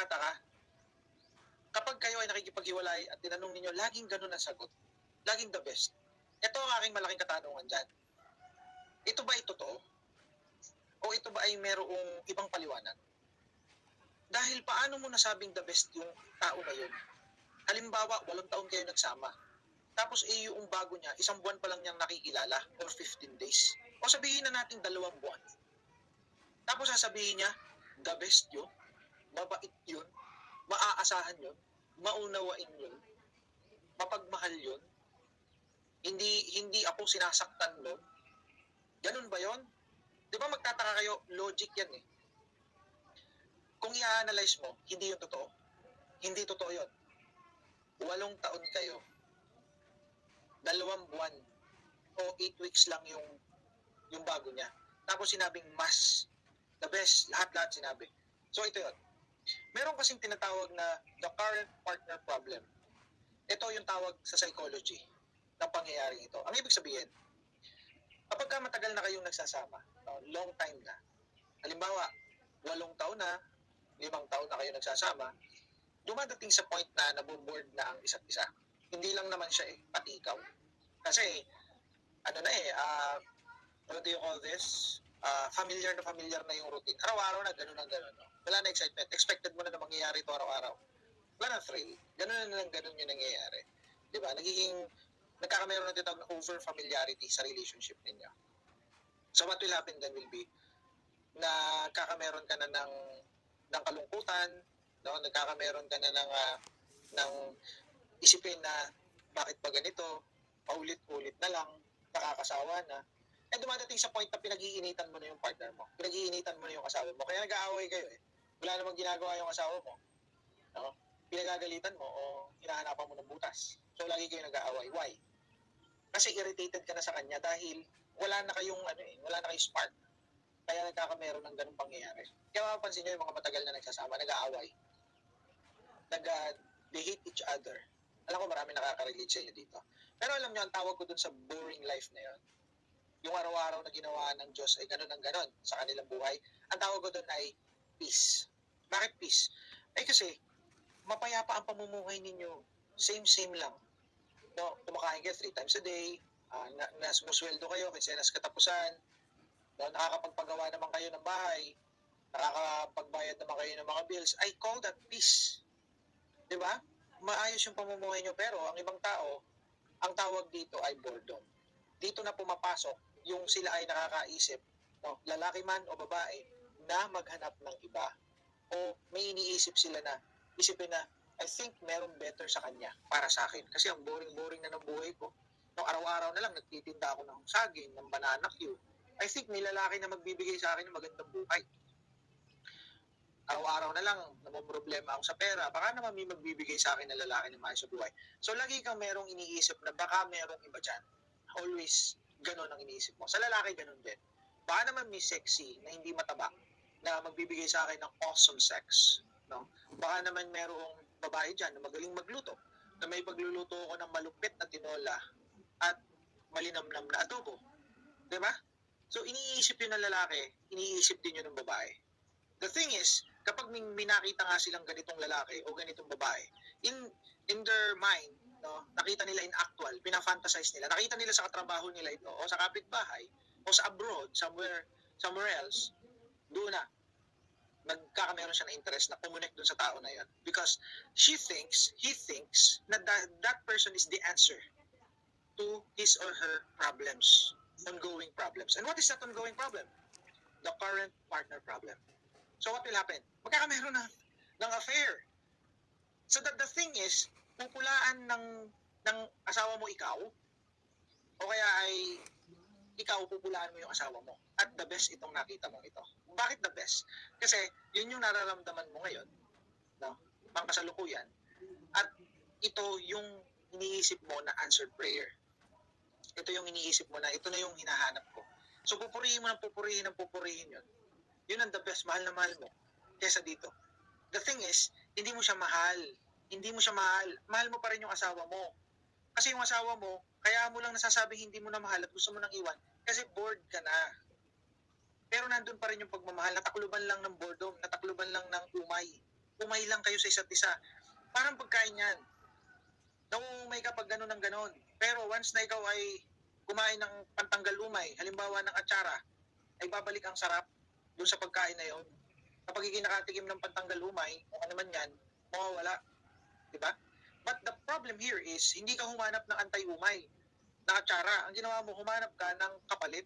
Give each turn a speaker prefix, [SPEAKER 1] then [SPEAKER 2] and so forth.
[SPEAKER 1] nagtataka, kapag kayo ay nakikipaghiwalay at tinanong ninyo, laging ganun ang sagot. Laging the best. Ito ang aking malaking katanungan dyan. Ito ba ay totoo? O ito ba ay merong ibang paliwanag? Dahil paano mo nasabing the best yung tao na yun? Halimbawa, 8 taon kayo nagsama. Tapos yung bago niya, 1 buwan pa lang niyang nakikilala or 15 days. O sabihin na natin 2 buwan. Tapos sasabihin niya, the best yun, mabait yun, maaasahan yun, maunawain yun, mapagmahal yun, hindi ako sinasaktan nun. Ganun ba yun? Di ba magtataka kayo, logic yan eh. Kung i-analyze mo, hindi yun totoo. Hindi totoo yun. 8 taon kayo, 2 buwan, o 8 weeks lang yung bago niya. Tapos sinabing mas, the best, lahat-lahat sinabi. So ito yun. Meron kasing tinatawag na the current partner problem. Ito yung tawag sa psychology ng pangyayaring ito. Ang ibig sabihin, kapag matagal na kayong nagsasama, long time na, halimbawa, 8 taon na, 5 taon na kayo nagsasama, dumadating sa point na naboboard na ang isa't isa. Hindi lang naman siya pati ikaw. Kasi, what do you call this? Familiar na yung routine. Araw-araw na, ganun ang ganun. No? Wala na excitement. Expected mo na mangyayari ito araw-araw. Wala na thrill. Ganun yung nangyayari. Diba? Nagkakameron na tinatawag na over-familiarity sa relationship ninyo. So what will happen then will be, na kakameron ka na ng kalungkutan, no? Nagkakameron ka na ng isipin na bakit ba ganito, paulit-ulit na lang, nakakasawa na. Eh dumadating sa point na pinag-iinitan mo na yung partner mo. Pinag-iinitan mo na yung asawa mo. Kaya nag-aaway kayo eh. Wala namang ginagawa yung asawa mo. No? Pinagagalitan mo o hinahanapan mo ng butas. So lagi kayo nag-aaway. Why? Kasi irritated ka na sa kanya dahil wala na kayong spark. Kaya nagkakameron ng ganung pangyayari. Kaya mapapansin nyo yung mga matagal na nagsasama, nag-aaway. They hate each other. Alam ko marami nakaka-relate sa inyo dito. Pero alam nyo, ang tawag ko dun sa boring life na yun, yung araw-araw na ginawa ng Diyos ay ganun ang ganun sa kanilang buhay. Ang tawag ko dun ay peace. Bakit peace? Eh kasi, mapayapa ang pamumuhay ninyo. Same lang. No, kumakain kayo 3 times a day, musweldo kayo, kinsenas katapusan, no, nakakapagpagawa naman kayo ng bahay, nakakapagbayad naman kayo ng mga bills. I call that peace. Diba? Maayos yung pamumuhay nyo, pero ang ibang tao, ang tawag dito ay boredom. Dito na pumapasok yung sila ay nakakaisip, no, lalaki man o babae, na maghanap ng iba. O may iniisip sila na, isipin na, I think meron better sa kanya para sa akin. Kasi ang boring na ng buhay ko. No, araw-araw na lang, nagtitinda ako ng saging, ng banana Q. I think may lalaki na magbibigay sa akin ng magandang buhay. Araw-araw na lang, namumroblema ako sa pera, baka naman may magbibigay sa akin na lalaki na maayos sa buhay. So lagi kang merong iniisip na baka merong iba dyan. Always ganon ang iniisip mo. Sa lalaki, ganon din. Baka naman may sexy na hindi mataba na magbibigay sa akin ng awesome sex. No? Baka naman merong babae dyan na magaling magluto, na may pagluluto ko ng malupit na tinola at malinamnam na adobo. Diba? So, iniisip yun ng lalaki, iniisip din yun ng babae. The thing is, kapag may nakita nga silang ganitong lalaki o ganitong babae, in their mind, no, nakita nila in actual, pinafantasize nila, nakita nila sa katrabaho nila ito, o sa kapitbahay, o sa abroad, somewhere else, doon na, nagkakameron siya ng interest na pumunek doon sa tao na yan. Because he thinks na that person is the answer to his or her problems, ongoing problems. And what is that ongoing problem? The current partner problem. So what will happen? Magkakameron ng affair. So that the thing is, pupulaan ng asawa mo ikaw, o kaya ay ikaw pupulaan mo yung asawa mo. At the best itong nakita mo ito. Bakit the best? Kasi yun yung nararamdaman mo ngayon, no? Pangkasalukuyan. At ito yung iniisip mo na answered prayer. Ito yung iniisip mo na ito na yung hinahanap ko. So pupurihin mo ng pupurihin yun. Yun ang the best, mahal na mahal mo kesa dito. The thing is, hindi mo siya mahal. Mahal mo pa rin yung asawa mo. Kasi yung asawa mo, kaya mo lang nasasabing hindi mo na mahal at gusto mo nang iwan kasi bored ka na. Pero nandun pa rin yung pagmamahal, natakluban lang ng boredom, natakluban lang ng umay. umay lang kayo sa isa't isa. Parang pagkain yan. Nauumay ka pag gano'n ng gano'n. Pero once na ikaw ay kumain ng pantanggal umay, halimbawa ng atsara, ay babalik ang sarap doon sa pagkain na yon. Kapag ikinakatikim ng pantanggal umay, o ano man yan, mawawala. Diba? But the problem here is, hindi ka humanap ng anti-umay na atsara. Ang ginawa mo, humanap ka ng kapalit